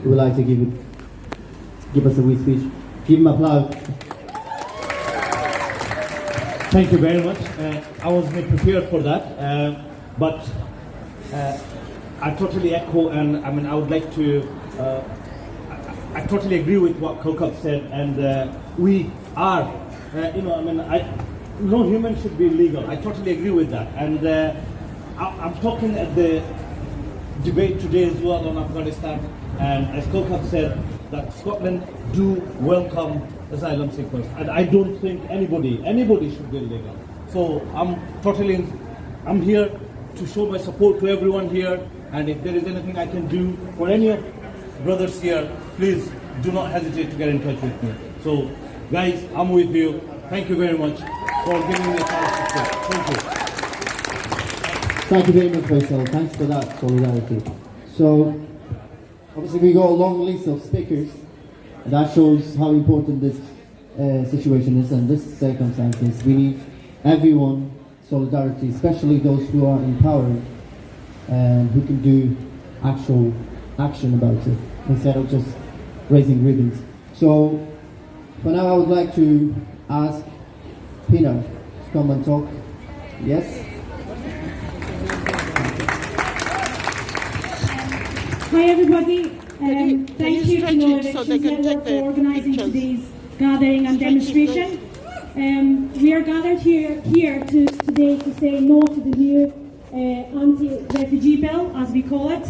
who would like to give us a wee speech. Give him applause. Thank you very much. I wasn't prepared for that, but I totally echo, and I mean, I would like to. I totally agree with what Kokab said, and we are, no human should be illegal. I totally agree with that, and I'm talking at the debate today as well on Afghanistan, and as Kokab said, that Scotland do welcome asylum seekers, and I don't think anybody should be illegal. So I'm here to show my support to everyone here, and if there is anything I can do for any of brothers here, please do not hesitate to get in touch with me. So guys, I'm with you. Thank you very much for giving me a chance to speak. Thank you. Thank you very much, Faisal. Thanks for that solidarity. So obviously we got a long list of speakers, and that shows how important this situation is and this circumstances. We need everyone solidarity, especially those who are in power and who can do actual action about it instead of just raising ribbons. So for now I would like to ask Pina to come and talk. Yes? Hi everybody, thank you to the Evictions Network for organising today's gathering and demonstration. We are gathered here today to say no to the new anti-refugee bill, as we call it.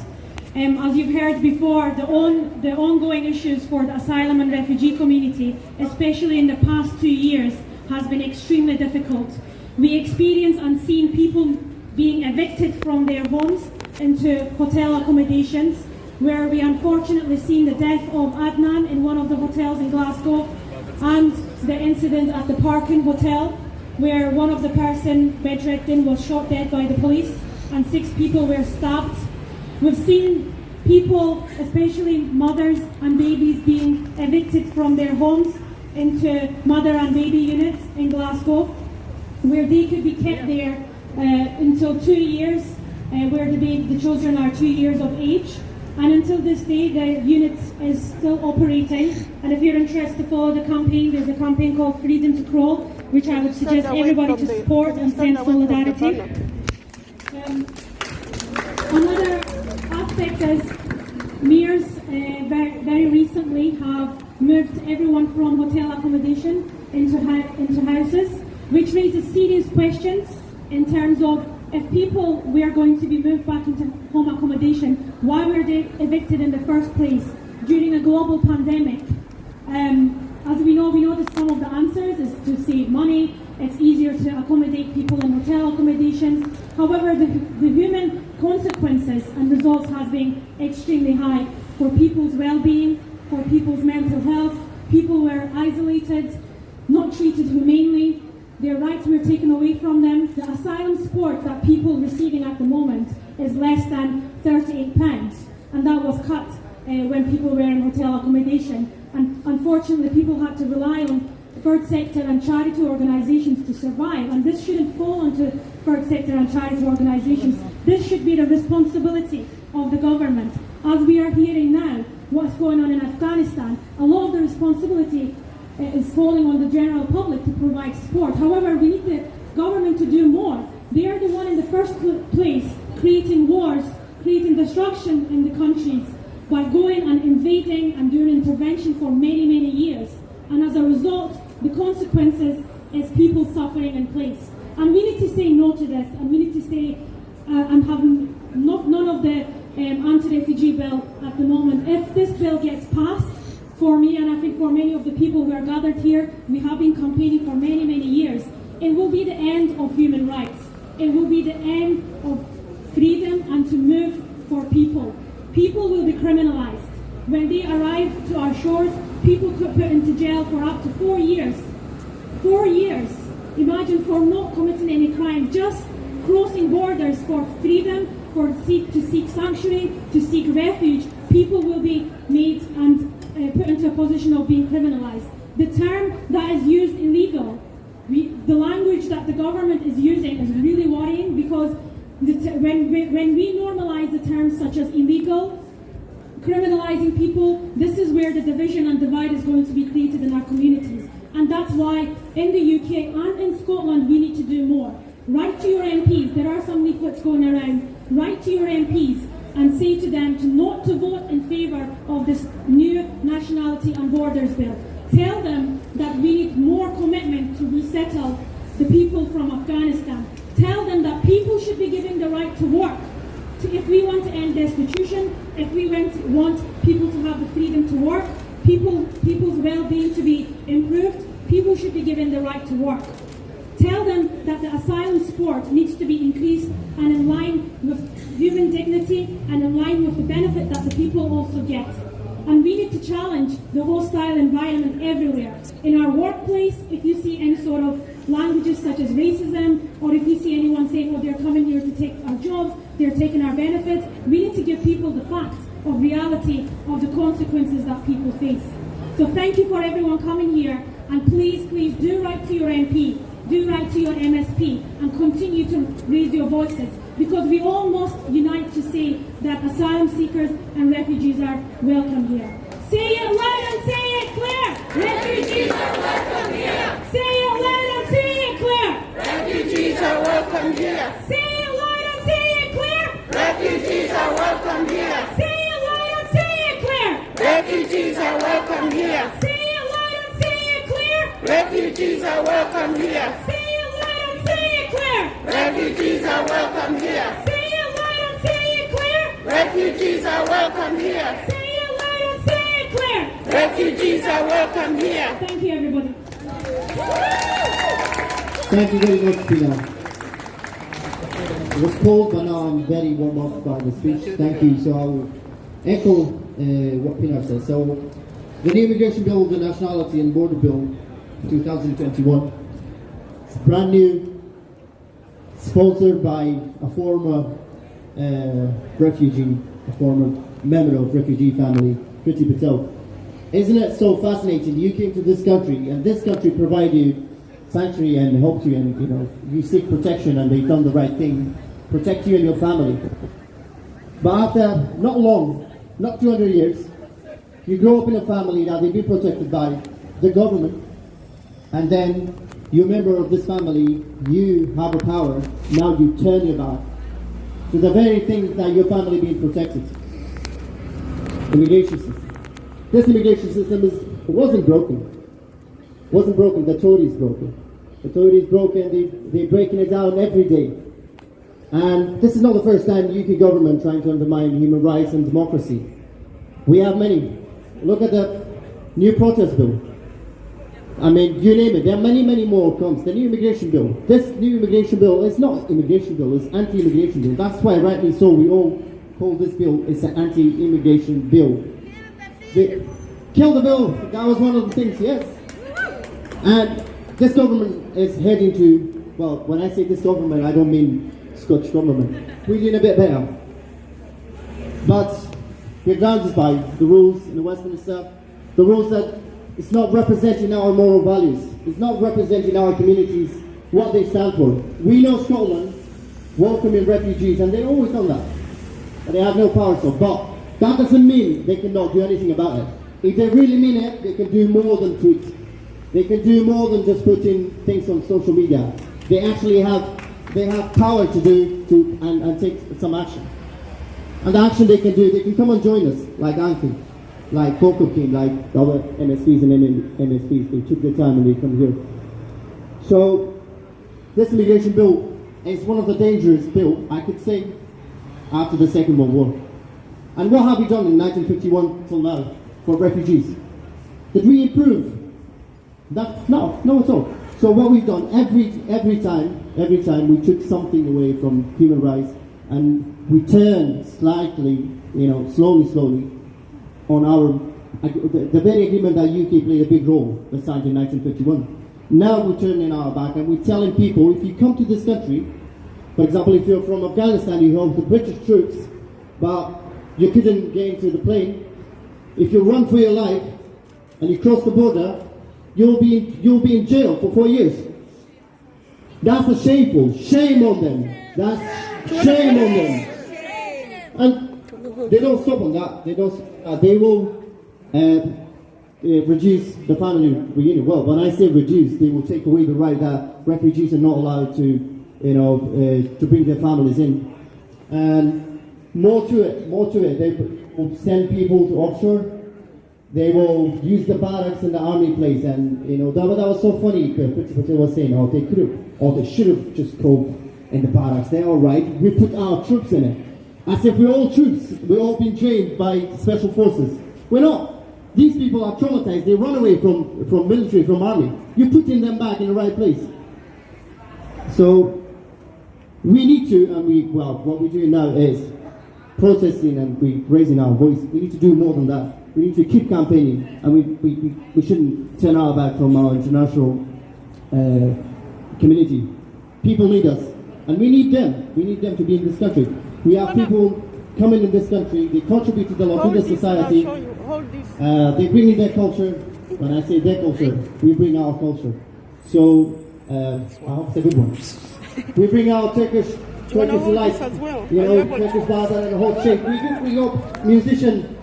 As you've heard before, the ongoing issues for the asylum and refugee community, especially in the past 2 years, has been extremely difficult. We experienced and seen people being evicted from their homes into hotel accommodations, where we unfortunately seen the death of Adnan in one of the hotels in Glasgow, and the incident at the Parkin Hotel, where one of the person bedridden was shot dead by the police and 6 people were stabbed. We've seen people, especially mothers and babies, being evicted from their homes into mother and baby units in Glasgow, where they could be kept there until 2 years, where the children are 2 years of age. And until this day, the unit is still operating. And if you're interested to follow the campaign, there's a campaign called Freedom to Crawl, which I would suggest everybody to support and send solidarity. Another aspect is mayors very recently have moved everyone from hotel accommodation into houses, which raises serious questions in terms of, if people were going to be moved back into home accommodation, why were they evicted in the first place during a global pandemic? As we know that some of the answers is to save money. It's easier to accommodate people in hotel accommodations. However, the human consequences and results has been extremely high for people's well-being, for people's mental health. People were isolated, not treated humanely. Their rights were taken away from them. The asylum support that people are receiving at the moment is less than £38, and that was cut when people were in hotel accommodation. And unfortunately, people had to rely on third sector and charity organisations to survive, and this shouldn't fall onto third sector and charity organisations. This should be the responsibility of the government. As we are hearing now, what's going on in Afghanistan, a lot of the responsibility is falling on the general public to provide support. However, we need the government to do more. They are the one in the first place creating wars, creating destruction in the countries by going and invading and doing intervention for many, many years. And as a result, the consequences is people suffering in place. And we need to say no to this, and we need to say and have none of the anti-refugee bill at the moment. If this bill gets passed, for me, and I think for many of the people who are gathered here, we have been campaigning for many, many years. It will be the end of human rights. It will be the end of freedom and to move for people. People will be criminalized. When they arrive to our shores, people could put into jail for up to 4 years. 4 years. Imagine, for not committing any crime, just crossing borders for freedom, to seek sanctuary, to seek refuge. People will be made and put into a position of being criminalized. The term that is used, illegal, the language that the government is using is really worrying, because when we normalize the terms such as illegal, criminalising people, this is where the division and divide is going to be created in our communities. And that's why in the UK and in Scotland we need to do more. Write to your MPs, there are some leaflets going around, write to your MPs and say to them not to vote in favour of this new Nationality and Borders Bill. Tell them that we need more commitment to resettle the people from Afghanistan. Tell them that people should be given the right to work. If we want to end destitution, if we want people to have the freedom to work, people's well-being to be improved, people should be given the right to work. Tell them that the asylum support needs to be increased and in line with human dignity and in line with the benefit that the people also get. And we need to challenge the hostile environment everywhere. In our workplace, if you see any sort of languages such as racism, or if you see anyone saying, oh, they're coming here to take our jobs, they're taking our benefits, we need to give people the facts of reality of the consequences that people face. So thank you for everyone coming here, and please do write to your MP, do write to your MSP, and continue to raise your voices, because we all must unite to say that asylum seekers and refugees are welcome here. Say it loud and say it clear! Refugees are welcome here! Say it loud and say it clear! Refugees are welcome here. Say it loud and say it clear! Refugees are welcome here. Say it loud and say it clear! Refugees are welcome here. Say it loud and say it clear! Refugees are welcome here. Say it loud and say it clear! Refugees are welcome here. Say it loud and say it clear! Refugees are welcome here. Say it loud and say it clear! Refugees are welcome here. Thank you, everybody. Thank you very much, Pinar. It was cold, but now I'm very warm up by the speech. Thank you. So I'll echo what Pinar said. So the new immigration bill, the Nationality and Border Bill 2021, it's brand new, sponsored by a former refugee, a former member of refugee family, Priti Patel. Isn't it so fascinating? You came to this country, and this country provided you sanctuary and helped you, and you seek protection, and they've done the right thing, protect you and your family. But after not long, not 200 years, you grow up in a family that they've been protected by the government, and then you're a member of this family, you have a power, now you turn your back to the very thing that your family being protected. Immigration system. This immigration system wasn't broken. The Tories broke it. The Tories broke it, they're breaking it down every day. And this is not the first time the UK government trying to undermine human rights and democracy. We have many. Look at the new protest bill. I mean, you name it, there are many, many more comes. The new immigration bill. This new immigration bill is not immigration bill, it's anti-immigration bill. That's why, rightly so, we all call this bill, it's an anti-immigration bill. Kill the bill, that was one of the things, yes. And this government is heading to, well, when I say this government, I don't mean Scottish government. We're doing a bit better. But we're grounded by the rules in the Westminster, the rules that it's not representing our moral values, it's not representing our communities, what they stand for. We know Scotland welcoming refugees, and they've always done that. But they have no power so, but that doesn't mean they cannot do anything about it. If they really mean it, they can do more than tweet. They can do more than just putting things on social media. They actually have power to do and take some action. And the action they can do, they can come and join us, like Anki, like Coco King, like our MSPs and MSPs. They took their time and they come here. So this immigration bill is one of the dangerous bills, I could say, after the Second World War. And what have we done in 1951 till now for refugees? Did we improve? No at all. So what we've done every time we took something away from human rights, and we turned slightly, slowly on the very agreement that UK played a big role was signed in 1951. Now we're turning our back and we're telling people, if you come to this country, for example, if you're from Afghanistan, you hold the British troops, but you couldn't get into the plane. If you run for your life and you cross the border, you'll be in jail for 4 years. That's a shameful. Shame on them. That's shame on them. And they don't stop on that. They will reduce the family reunion. Well, when I say reduce, they will take away the right that refugees are not allowed to, to bring their families in. And more to it. They will send people to offshore. They will use the barracks in the army place, and that was so funny. What they were saying, they could have, or they should have just go in the barracks. They're all right. We put our troops in it, as if we're all troops. We're all being trained by special forces. We're not. These people are traumatized. They run away from military, from army. You're putting them back in the right place. So we need to, and what we're doing now is protesting and we're raising our voice. We need to do more than that. We need to keep campaigning, and we shouldn't turn our back from our international community. People need us, and we need them. We need them to be in this country. We have people coming in this country. They contribute to the Lampedusa society. They bring in their culture. When I say their culture, we bring our culture. So I hope it's a good one. We bring our Turkish delight, Turkish bazaar and a hot shake. We got musician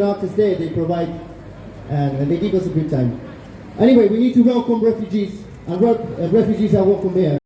artists there. They provide and they give us a good time. Anyway, we need to welcome refugees, and refugees are welcome here.